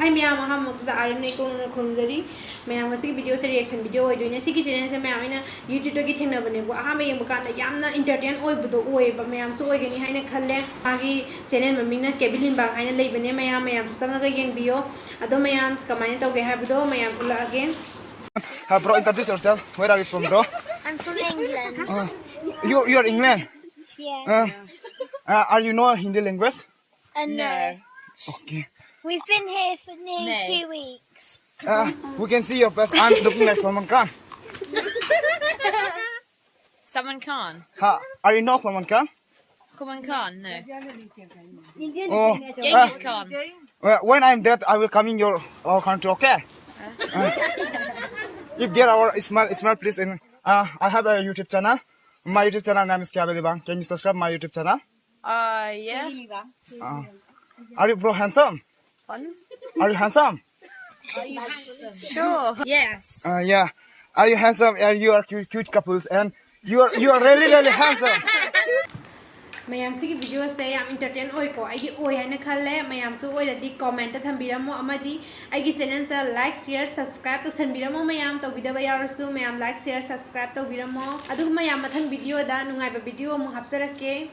Hi ma'am, the RNA Kunzari, ma'am was a video reaction video doing a siki channel and ma'am YouTube to get in a banana. Hame Mukana Yamna entertain oi but the way, but ma'am so again behind a Kale, Agi, Senen Mamina, Kabilin back and a label ma'am, ma'am, Sanga again bio, Adomayams, Kamanito, Gahabido, ma'am again. Bro, introduce yourself. Where are you from, bro? I'm from England. You're England? Yeah. Are you know Hindi language? No. Okay. We've been here for nearly 2 weeks. We can see your face. I'm looking like Salman Khan. Salman Khan? Are you know Salman Khan? Salman Khan? No. Oh, Genghis Khan. When I'm dead, I will come in your country, okay? If there are small please, and I have a YouTube channel. My YouTube channel name is Kabelibang. Can you subscribe my YouTube channel? Yeah. Are you bro handsome? Are you handsome? Sure. Yes. Yeah. Are you handsome? You are cute couples, and you are really handsome. Mayam si video say am entertain oi ko ai oi hana khalle mayam so oi ladi comment ta thambiramo amadi ai gi channel sa like share subscribe to sanbiramo mayam to video ba yarasu mayam like share subscribe to biramo adu mayam mathang video da nungai ba video mu hapsarake